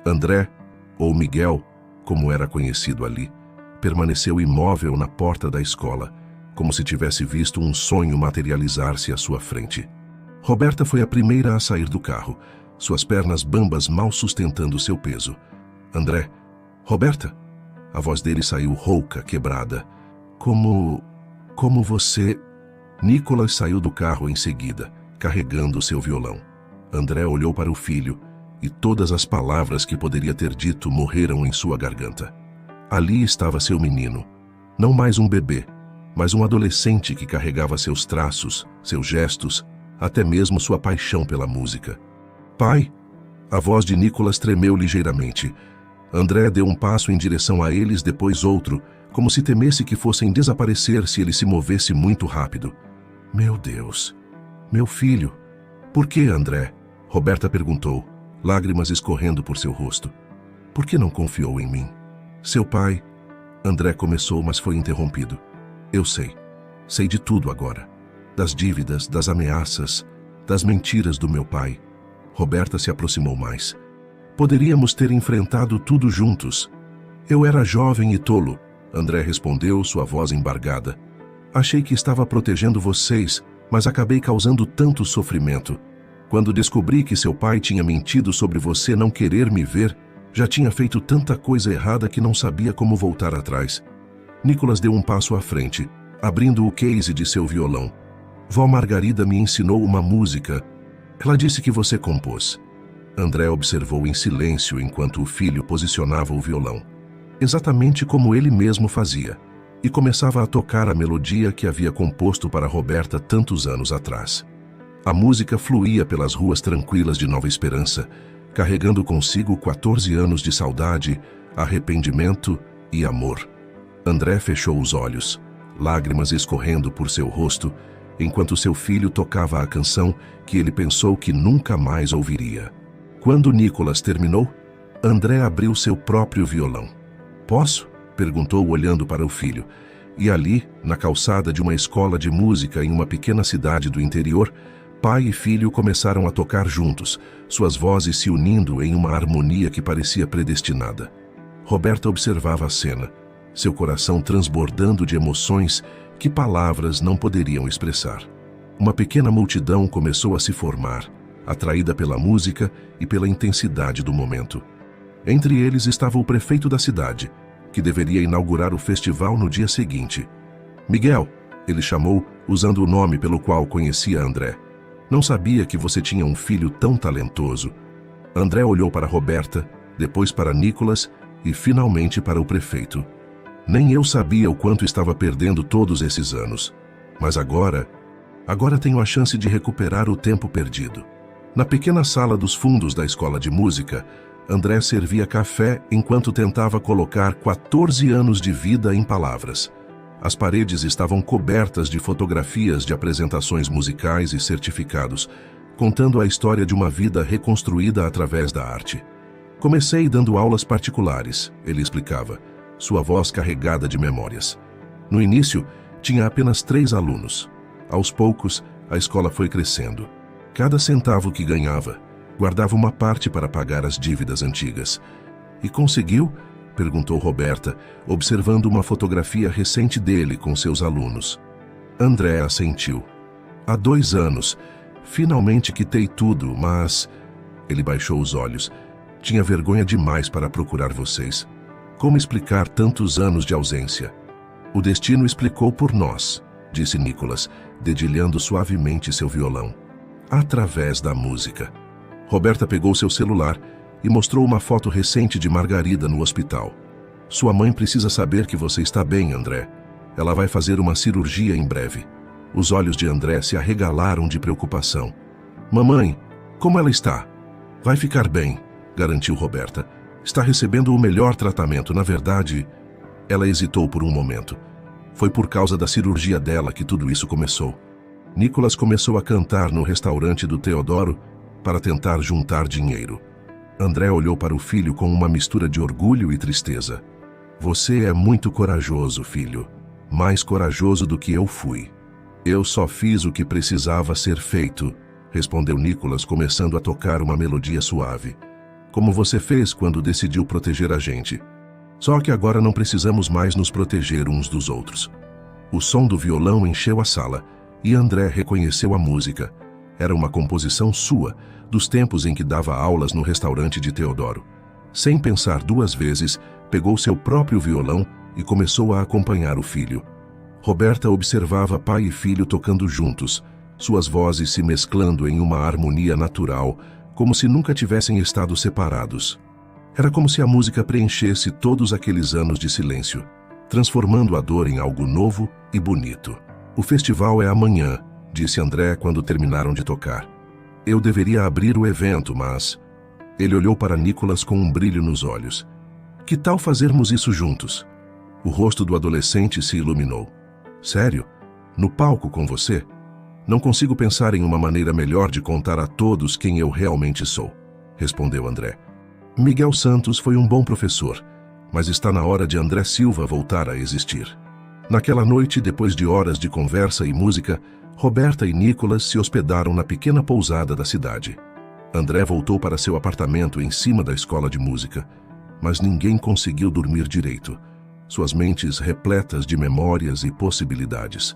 André, ou Miguel, como era conhecido ali, permaneceu imóvel na porta da escola, como se tivesse visto um sonho materializar-se à sua frente. Roberta foi a primeira a sair do carro, suas pernas bambas mal sustentando seu peso. André, Roberta? A voz dele saiu rouca, quebrada. Como você... Nicolas saiu do carro em seguida, carregando seu violão. André olhou para o filho, e todas as palavras que poderia ter dito morreram em sua garganta. Ali estava seu menino, não mais um bebê, mas um adolescente que carregava seus traços, seus gestos, até mesmo sua paixão pela música. Pai! A voz de Nicolas tremeu ligeiramente. André deu um passo em direção a eles, depois outro, como se temesse que fossem desaparecer se ele se movesse muito rápido. Meu Deus! Meu filho! Por que, André? Roberta perguntou, lágrimas escorrendo por seu rosto. Por que não confiou em mim? Seu pai... André começou, mas foi interrompido. Eu sei de tudo agora. Das dívidas, das ameaças, das mentiras do meu pai. Roberta se aproximou mais. Poderíamos ter enfrentado tudo juntos. Eu era jovem e tolo, André respondeu, sua voz embargada. Achei que estava protegendo vocês, mas acabei causando tanto sofrimento. Quando descobri que seu pai tinha mentido sobre você não querer me ver, já tinha feito tanta coisa errada que não sabia como voltar atrás. Nicolas deu um passo à frente, abrindo o case de seu violão. Vó Margarida me ensinou uma música. Ela disse que você compôs. André observou em silêncio enquanto o filho posicionava o violão. exatamente como ele mesmo fazia, e começava a tocar a melodia que havia composto para Roberta tantos anos atrás. A música fluía pelas ruas tranquilas de Nova Esperança, carregando consigo 14 anos de saudade, arrependimento e amor. André fechou os olhos, lágrimas escorrendo por seu rosto, enquanto seu filho tocava a canção que ele pensou que nunca mais ouviria. Quando Nicolas terminou, André abriu seu próprio violão. "Posso?" perguntou olhando para o filho. E ali, na calçada de uma escola de música em uma pequena cidade do interior, pai e filho começaram a tocar juntos, suas vozes se unindo em uma harmonia que parecia predestinada. Roberta observava a cena, seu coração transbordando de emoções que palavras não poderiam expressar. Uma pequena multidão começou a se formar, atraída pela música e pela intensidade do momento. Entre eles estava o prefeito da cidade, que deveria inaugurar o festival no dia seguinte. "Miguel", ele chamou, usando o nome pelo qual conhecia André. "Não sabia que você tinha um filho tão talentoso." André olhou para Roberta, depois para Nicolas e finalmente para o prefeito. "Nem eu sabia o quanto estava perdendo todos esses anos. Mas agora tenho a chance de recuperar o tempo perdido." Na pequena sala dos fundos da escola de música, André servia café enquanto tentava colocar 14 anos de vida em palavras. As paredes estavam cobertas de fotografias de apresentações musicais e certificados, contando a história de uma vida reconstruída através da arte. "Comecei dando aulas particulares", ele explicava, sua voz carregada de memórias. No início, tinha apenas 3 alunos. Aos poucos, a escola foi crescendo. Cada centavo que ganhava, guardava uma parte para pagar as dívidas antigas. "E conseguiu?" perguntou Roberta, observando uma fotografia recente dele com seus alunos. André assentiu. "Há 2 anos. Finalmente quitei tudo, mas..." Ele baixou os olhos. "Tinha vergonha demais para procurar vocês. Como explicar tantos anos de ausência?" "O destino explicou por nós", disse Nicolas, dedilhando suavemente seu violão. "Através da música." Roberta pegou seu celular e mostrou uma foto recente de Margarida no hospital. "Sua mãe precisa saber que você está bem, André. Ela vai fazer uma cirurgia em breve." Os olhos de André se arregalaram de preocupação. "Mamãe, como ela está?" "Vai ficar bem", garantiu Roberta. "Está recebendo o melhor tratamento, na verdade." Ela hesitou por um momento. Foi por causa da cirurgia dela que tudo isso começou. Nicolas começou a cantar no restaurante do Teodoro para tentar juntar dinheiro. André olhou para o filho com uma mistura de orgulho e tristeza. "Você é muito corajoso, filho. Mais corajoso do que eu fui." "Eu só fiz o que precisava ser feito", respondeu Nicolas, começando a tocar uma melodia suave. "Como você fez quando decidiu proteger a gente. Só que agora não precisamos mais nos proteger uns dos outros." O som do violão encheu a sala e André reconheceu a música. Era uma composição sua, dos tempos em que dava aulas no restaurante de Teodoro. Sem pensar 2 vezes, pegou seu próprio violão e começou a acompanhar o filho. Roberta observava pai e filho tocando juntos, suas vozes se mesclando em uma harmonia natural, como se nunca tivessem estado separados. Era como se a música preenchesse todos aqueles anos de silêncio, transformando a dor em algo novo e bonito. "O festival é amanhã", disse André quando terminaram de tocar. "Eu deveria abrir o evento, mas..." Ele olhou para Nicolas com um brilho nos olhos. "Que tal fazermos isso juntos?" O rosto do adolescente se iluminou. "Sério? No palco com você? Não consigo pensar em uma maneira melhor de contar a todos quem eu realmente sou", respondeu André. "Miguel Santos foi um bom professor, mas está na hora de André Silva voltar a existir." Naquela noite, depois de horas de conversa e música, Roberta e Nicolas se hospedaram na pequena pousada da cidade. André voltou para seu apartamento em cima da escola de música, mas ninguém conseguiu dormir direito, suas mentes repletas de memórias e possibilidades.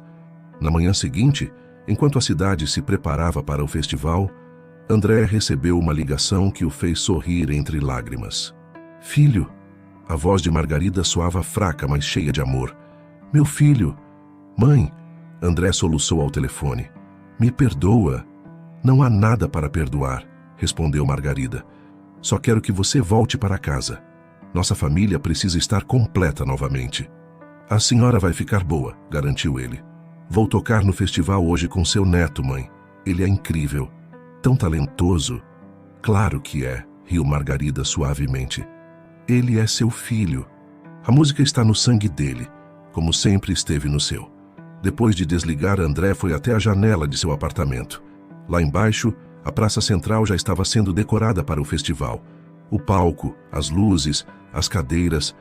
Na manhã seguinte, enquanto a cidade se preparava para o festival, André recebeu uma ligação que o fez sorrir entre lágrimas. "Filho!" A voz de Margarida soava fraca, mas cheia de amor. "Meu filho!" "Mãe!" André soluçou ao telefone. "Me perdoa." "Não há nada para perdoar", respondeu Margarida. "Só quero que você volte para casa." Nossa família precisa estar completa novamente. A senhora vai ficar boa, garantiu ele. Vou tocar no festival hoje com seu neto, mãe. Ele é incrível. Tão talentoso. Claro que é, riu Margarida suavemente. Ele é seu filho. A música está no sangue dele, como sempre esteve no seu. Depois de desligar, André foi até a janela de seu apartamento. Lá embaixo, a praça central já estava sendo decorada para o festival. O palco, as luzes, as cadeiras,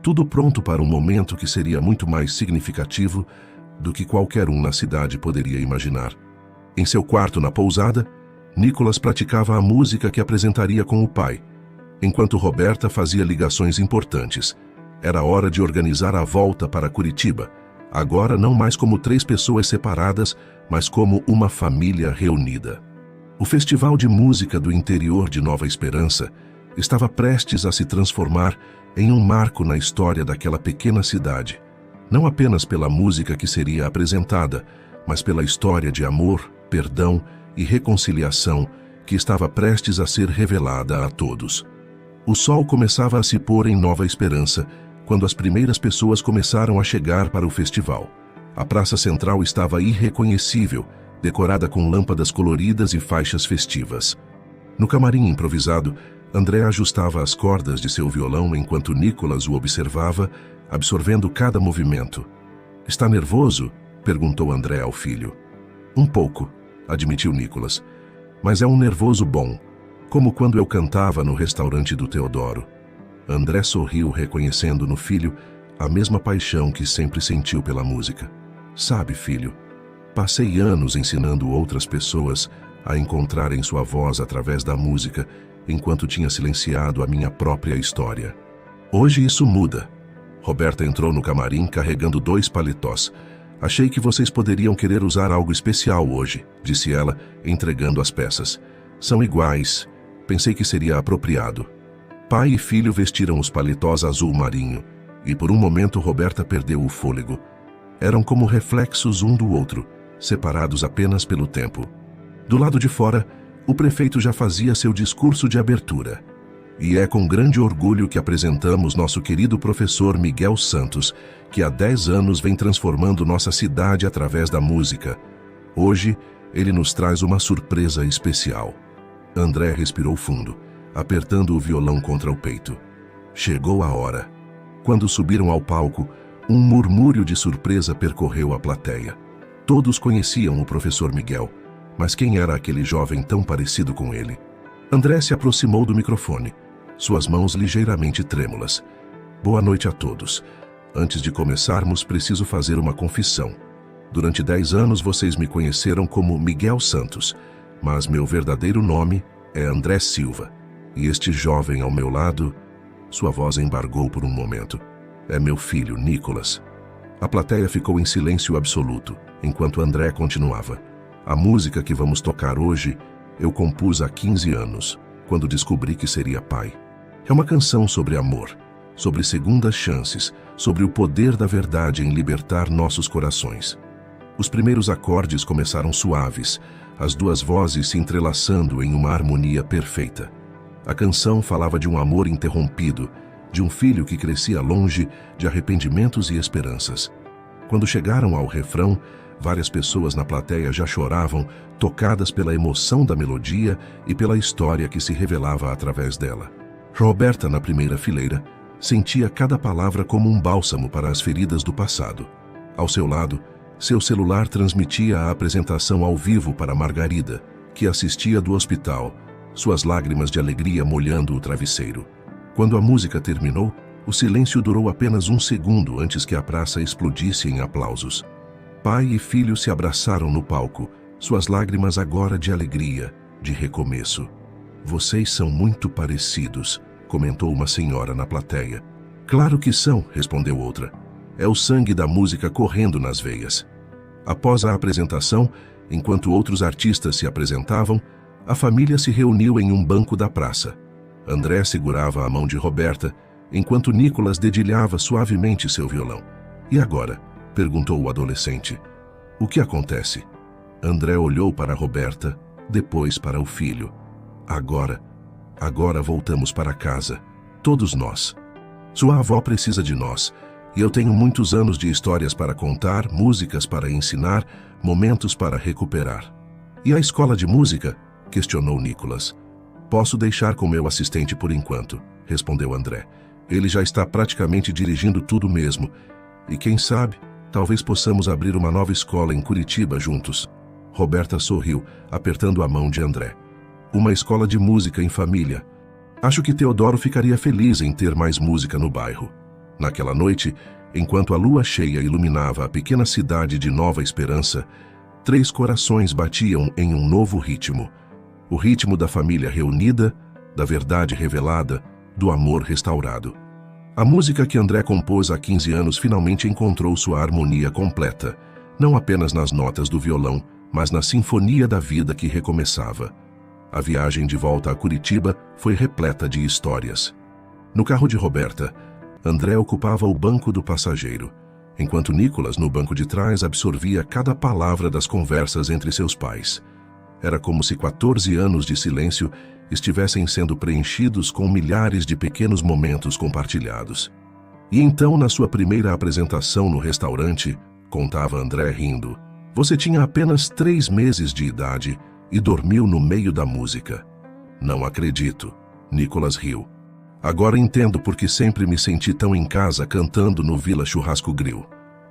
tudo pronto para um momento que seria muito mais significativo do que qualquer um na cidade poderia imaginar. Em seu quarto na pousada, Nicolas praticava a música que apresentaria com o pai, enquanto Roberta fazia ligações importantes. Era hora de organizar a volta para Curitiba, agora não mais como 3 pessoas separadas, mas como uma família reunida. O Festival de Música do Interior de Nova Esperança estava prestes a se transformar em um marco na história daquela pequena cidade, não apenas pela música que seria apresentada, mas pela história de amor, perdão e reconciliação que estava prestes a ser revelada a todos. O sol começava a se pôr em Nova Esperança quando as primeiras pessoas começaram a chegar para o festival. A praça central estava irreconhecível, decorada com lâmpadas coloridas e faixas festivas. No camarim improvisado, André ajustava as cordas de seu violão enquanto Nicolas o observava, absorvendo cada movimento. "Está nervoso?" perguntou André ao filho. "Um pouco", admitiu Nicolas. "Mas é um nervoso bom, como quando eu cantava no restaurante do Teodoro." André sorriu, reconhecendo no filho a mesma paixão que sempre sentiu pela música. "Sabe, filho, passei anos ensinando outras pessoas a encontrarem sua voz através da música, enquanto tinha silenciado a minha própria história. Hoje isso muda." Roberta entrou no camarim carregando 2 paletós. "Achei que vocês poderiam querer usar algo especial hoje", disse ela, entregando as peças. "São iguais. Pensei que seria apropriado." Pai e filho vestiram os paletós azul marinho, e por um momento Roberta perdeu o fôlego. Eram como reflexos um do outro, separados apenas pelo tempo. Do lado de fora, o prefeito já fazia seu discurso de abertura. "E é com grande orgulho que apresentamos nosso querido professor Miguel Santos, que há 10 anos vem transformando nossa cidade através da música. Hoje, ele nos traz uma surpresa especial." André respirou fundo, apertando o violão contra o peito. Chegou a hora. Quando subiram ao palco, um murmúrio de surpresa percorreu a plateia. Todos conheciam o professor Miguel, mas quem era aquele jovem tão parecido com ele? André se aproximou do microfone, suas mãos ligeiramente trêmulas. "Boa noite a todos. Antes de começarmos, preciso fazer uma confissão. Durante 10 anos vocês me conheceram como Miguel Santos, mas meu verdadeiro nome é André Silva. E este jovem ao meu lado..." Sua voz embargou por um momento. "É meu filho, Nicolas." A plateia ficou em silêncio absoluto, enquanto André continuava. "A música que vamos tocar hoje, eu compus há 15 anos, quando descobri que seria pai. É uma canção sobre amor, sobre segundas chances, sobre o poder da verdade em libertar nossos corações." Os primeiros acordes começaram suaves, as 2 vozes se entrelaçando em uma harmonia perfeita. A canção falava de um amor interrompido, de um filho que crescia longe de arrependimentos e esperanças. Quando chegaram ao refrão, várias pessoas na plateia já choravam, tocadas pela emoção da melodia e pela história que se revelava através dela. Roberta, na primeira fileira, sentia cada palavra como um bálsamo para as feridas do passado. Ao seu lado, seu celular transmitia a apresentação ao vivo para Margarida, que assistia do hospital, suas lágrimas de alegria molhando o travesseiro. Quando a música terminou, o silêncio durou apenas 1 segundo antes que a praça explodisse em aplausos. Pai e filho se abraçaram no palco, suas lágrimas agora de alegria, de recomeço. "Vocês são muito parecidos", comentou uma senhora na plateia. "Claro que são", respondeu outra. "É o sangue da música correndo nas veias." Após a apresentação, enquanto outros artistas se apresentavam, a família se reuniu em um banco da praça. André segurava a mão de Roberta, enquanto Nicolas dedilhava suavemente seu violão. "E agora?", perguntou o adolescente. "O que acontece?" André olhou para Roberta, depois para o filho. Agora voltamos para casa. Todos nós." Sua avó precisa de nós, e eu tenho muitos anos de histórias para contar, músicas para ensinar, momentos para recuperar. E a escola de música? Questionou Nicholas. Posso deixar com meu assistente por enquanto, respondeu André. Ele já está praticamente dirigindo tudo mesmo. E quem sabe, talvez possamos abrir uma nova escola em Curitiba juntos. Roberta sorriu, apertando a mão de André. Uma escola de música em família. Acho que Teodoro ficaria feliz em ter mais música no bairro. Naquela noite, enquanto a lua cheia iluminava a pequena cidade de Nova Esperança, 3 corações batiam em um novo ritmo. O ritmo da família reunida, da verdade revelada, do amor restaurado. A música que André compôs há 15 anos finalmente encontrou sua harmonia completa, não apenas nas notas do violão, mas na sinfonia da vida que recomeçava. A viagem de volta a Curitiba foi repleta de histórias. No carro de Roberta, André ocupava o banco do passageiro, enquanto Nicholas, no banco de trás, absorvia cada palavra das conversas entre seus pais. Era como se 14 anos de silêncio estivessem sendo preenchidos com milhares de pequenos momentos compartilhados. E então, na sua primeira apresentação no restaurante, contava André rindo, você tinha apenas 3 meses de idade e dormiu no meio da música. Não acredito. Nicholas riu. Agora entendo por que sempre me senti tão em casa cantando no Vila Churrasco Grill.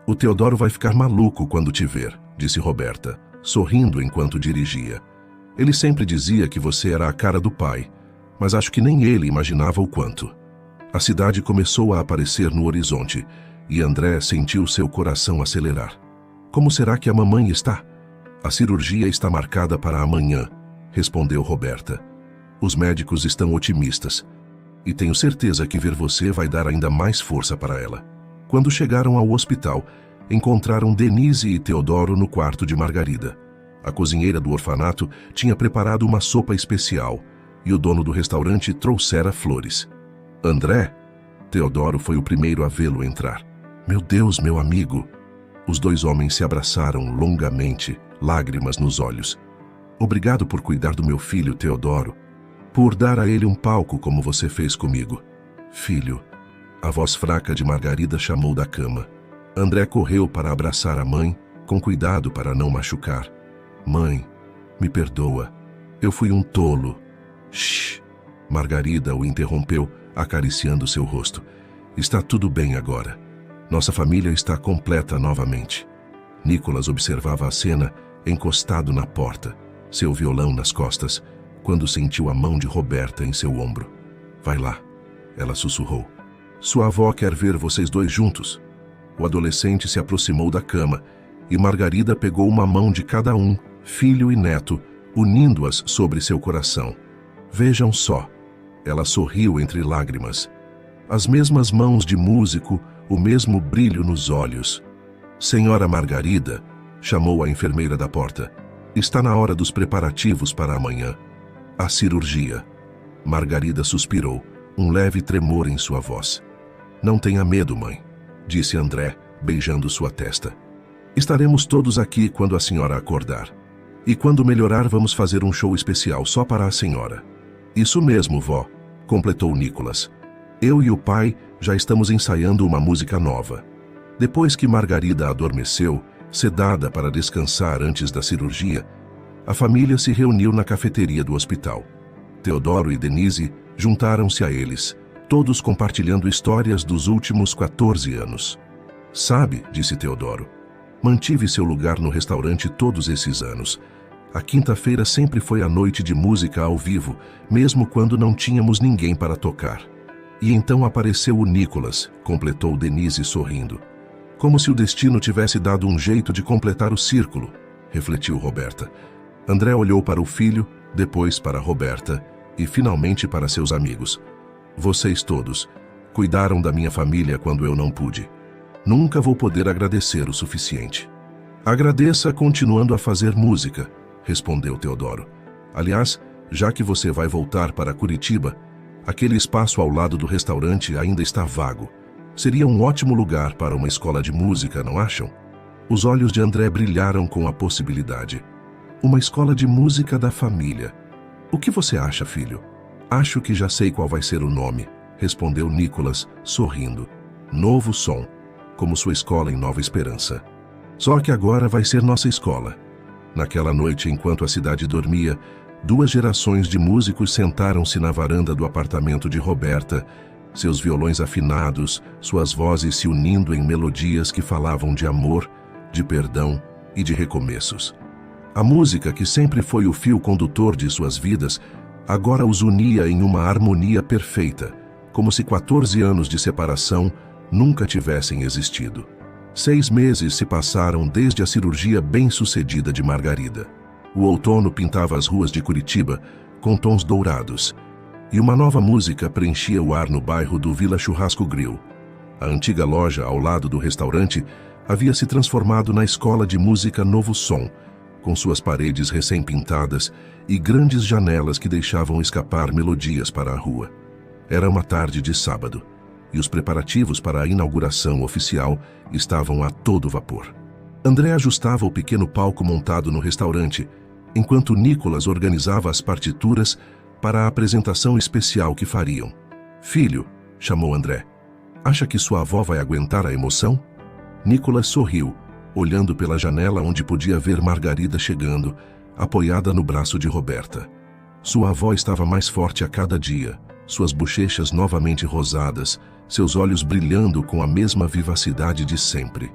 O Teodoro vai ficar maluco quando te ver, disse Roberta, sorrindo enquanto dirigia. Ele sempre dizia que você era a cara do pai, mas acho que nem ele imaginava o quanto. A cidade começou a aparecer no horizonte e André sentiu seu coração acelerar. Como será que a mamãe está? A cirurgia está marcada para amanhã, respondeu Roberta. Os médicos estão otimistas. E tenho certeza que ver você vai dar ainda mais força para ela. Quando chegaram ao hospital, encontraram Denise e Teodoro no quarto de Margarida. A cozinheira do orfanato tinha preparado uma sopa especial e o dono do restaurante trouxera flores. André? Teodoro foi o primeiro a vê-lo entrar. Meu Deus, meu amigo! Os 2 homens se abraçaram longamente, lágrimas nos olhos. Obrigado por cuidar do meu filho, Teodoro. Por dar a ele um palco como você fez comigo. Filho, a voz fraca de Margarida chamou da cama. André correu para abraçar a mãe, com cuidado para não machucar. Mãe, me perdoa. Eu fui um tolo. Shh! Margarida o interrompeu, acariciando seu rosto. Está tudo bem agora. Nossa família está completa novamente. Nicholas observava a cena, encostado na porta, seu violão nas costas, quando sentiu a mão de Roberta em seu ombro. Vai lá, ela sussurrou. Sua avó quer ver vocês 2 juntos. O adolescente se aproximou da cama e Margarida pegou uma mão de cada um, filho e neto, unindo-as sobre seu coração. Vejam só. Ela sorriu entre lágrimas. As mesmas mãos de músico, o mesmo brilho nos olhos. Senhora Margarida, chamou a enfermeira da porta. Está na hora dos preparativos para amanhã. A cirurgia. Margarida suspirou, um leve tremor em sua voz. Não tenha medo, mãe, disse André, beijando sua testa. Estaremos todos aqui quando a senhora acordar. E quando melhorar, vamos fazer um show especial só para a senhora. Isso mesmo, vó, completou Nicholas. Eu e o pai já estamos ensaiando uma música nova. Depois que Margarida adormeceu, sedada para descansar antes da cirurgia, a família se reuniu na cafeteria do hospital. Teodoro e Denise juntaram-se a eles, todos compartilhando histórias dos últimos 14 anos. Sabe, disse Teodoro, mantive seu lugar no restaurante todos esses anos. A quinta-feira sempre foi a noite de música ao vivo, mesmo quando não tínhamos ninguém para tocar. E então apareceu o Nicholas, completou Denise sorrindo. Como se o destino tivesse dado um jeito de completar o círculo, refletiu Roberta. André olhou para o filho, depois para Roberta e finalmente para seus amigos. Vocês todos cuidaram da minha família quando eu não pude. Nunca vou poder agradecer o suficiente. Agradeça continuando a fazer música, respondeu Teodoro. Aliás, já que você vai voltar para Curitiba, aquele espaço ao lado do restaurante ainda está vago. Seria um ótimo lugar para uma escola de música, não acham? Os olhos de André brilharam com a possibilidade. Uma escola de música da família. O que você acha, filho? Acho que já sei qual vai ser o nome. respondeu Nicolas, sorrindo. Novo Som, como sua escola em Nova Esperança. Só que agora vai ser nossa escola. Naquela noite, enquanto a cidade dormia, 2 gerações de músicos sentaram-se na varanda do apartamento de Roberta, seus violões afinados, suas vozes se unindo em melodias que falavam de amor, de perdão e de recomeços. A música, que sempre foi o fio condutor de suas vidas, agora os unia em uma harmonia perfeita, como se 14 anos de separação nunca tivessem existido. 6 meses se passaram desde a cirurgia bem-sucedida de Margarida. O outono pintava as ruas de Curitiba com tons dourados, e uma nova música preenchia o ar no bairro do Vila Churrasco Grill. A antiga loja ao lado do restaurante havia se transformado na escola de música Novo Som, com suas paredes recém-pintadas e grandes janelas que deixavam escapar melodias para a rua. Era uma tarde de sábado, e os preparativos para a inauguração oficial estavam a todo vapor. André ajustava o pequeno palco montado no restaurante, enquanto Nicolas organizava as partituras para a apresentação especial que fariam. "Filho", chamou André, "acha que sua avó vai aguentar a emoção?" Nicolas sorriu, olhando pela janela onde podia ver Margarida chegando, apoiada no braço de Roberta. Sua avó estava mais forte a cada dia, suas bochechas novamente rosadas, seus olhos brilhando com a mesma vivacidade de sempre.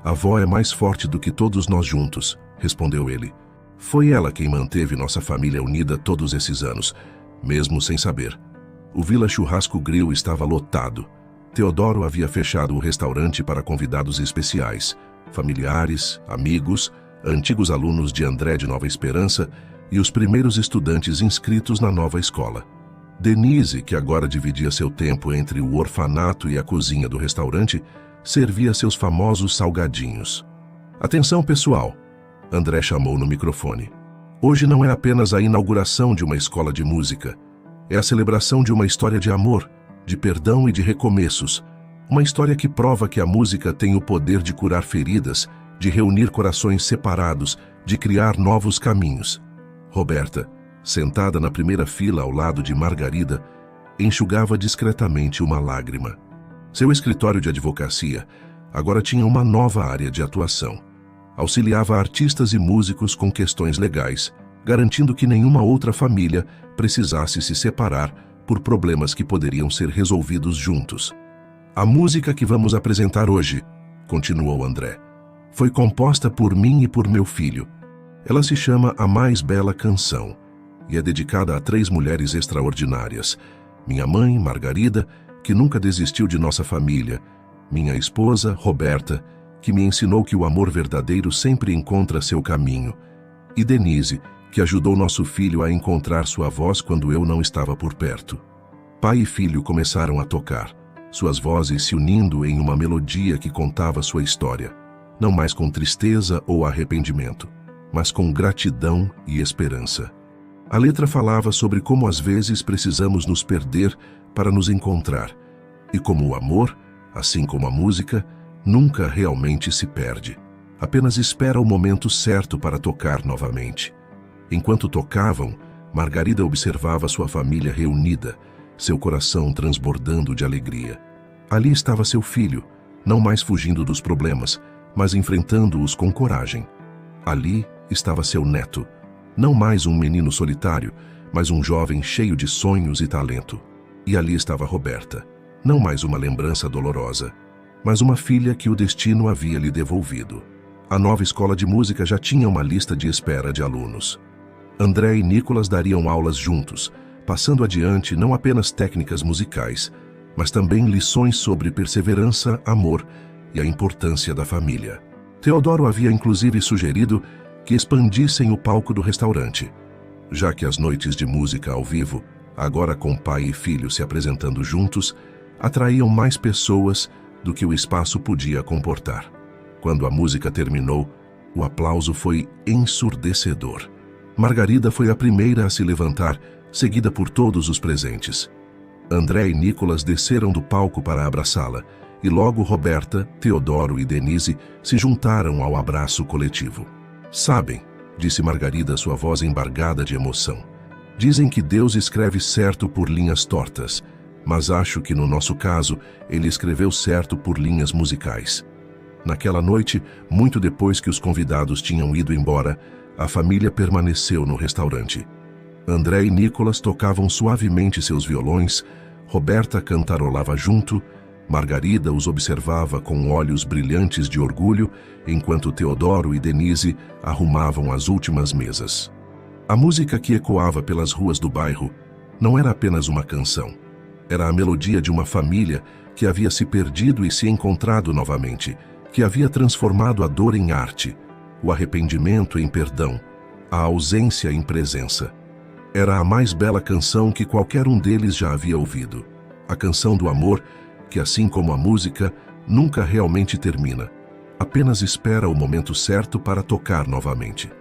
"A avó é mais forte do que todos nós juntos", respondeu ele. "Foi ela quem manteve nossa família unida todos esses anos, mesmo sem saber." O Vila Churrasco Grill estava lotado. Teodoro havia fechado o restaurante para convidados especiais, familiares, amigos, antigos alunos de André de Nova Esperança e os primeiros estudantes inscritos na nova escola. Denise, que agora dividia seu tempo entre o orfanato e a cozinha do restaurante, servia seus famosos salgadinhos. "Atenção, pessoal!" André chamou no microfone. "Hoje não é apenas a inauguração de uma escola de música. É a celebração de uma história de amor, de perdão e de recomeços. Uma história que prova que a música tem o poder de curar feridas, de reunir corações separados, de criar novos caminhos." Roberta, sentada na primeira fila ao lado de Margarida, enxugava discretamente uma lágrima. Seu escritório de advocacia agora tinha uma nova área de atuação. Auxiliava artistas e músicos com questões legais, garantindo que nenhuma outra família precisasse se separar por problemas que poderiam ser resolvidos juntos. "A música que vamos apresentar hoje", continuou André, "foi composta por mim e por meu filho. Ela se chama A Mais Bela Canção e é dedicada a 3 mulheres extraordinárias. Minha mãe, Margarida, que nunca desistiu de nossa família, minha esposa, Roberta, que me ensinou que o amor verdadeiro sempre encontra seu caminho, e Denise, que ajudou nosso filho a encontrar sua voz quando eu não estava por perto." Pai e filho começaram a tocar, suas vozes se unindo em uma melodia que contava sua história, não mais com tristeza ou arrependimento, mas com gratidão e esperança. A letra falava sobre como às vezes precisamos nos perder para nos encontrar, e como o amor, assim como a música, nunca realmente se perde. Apenas espera o momento certo para tocar novamente. Enquanto tocavam, Margarida observava sua família reunida, seu coração transbordando de alegria. Ali estava seu filho, não mais fugindo dos problemas, mas enfrentando-os com coragem. Ali estava seu neto, não mais um menino solitário, mas um jovem cheio de sonhos e talento. E ali estava Roberta, não mais uma lembrança dolorosa, mas uma filha que o destino havia lhe devolvido. A nova escola de música já tinha uma lista de espera de alunos. André e Nicolas dariam aulas juntos, passando adiante não apenas técnicas musicais, mas também lições sobre perseverança, amor e a importância da família. Teodoro havia inclusive sugerido que expandissem o palco do restaurante, já que as noites de música ao vivo, agora com pai e filho se apresentando juntos, atraíam mais pessoas do que o espaço podia comportar. Quando a música terminou, o aplauso foi ensurdecedor. Margarida foi a primeira a se levantar, seguida por todos os presentes. André e Nicolas desceram do palco para abraçá-la, e logo Roberta, Teodoro e Denise se juntaram ao abraço coletivo. "Sabem", disse Margarida, sua voz embargada de emoção, "dizem que Deus escreve certo por linhas tortas, mas acho que no nosso caso ele escreveu certo por linhas musicais. Naquela noite, muito depois que os convidados tinham ido embora, a família permaneceu no restaurante. André e Nicolas tocavam suavemente seus violões, Roberta cantarolava junto, Margarida os observava com olhos brilhantes de orgulho, enquanto Teodoro e Denise arrumavam as últimas mesas. A música que ecoava pelas ruas do bairro não era apenas uma canção. Era a melodia de uma família que havia se perdido e se encontrado novamente, que havia transformado a dor em arte, o arrependimento em perdão, a ausência em presença. Era a mais bela canção que qualquer um deles já havia ouvido. A canção do amor que, assim como a música, nunca realmente termina. Apenas espera o momento certo para tocar novamente.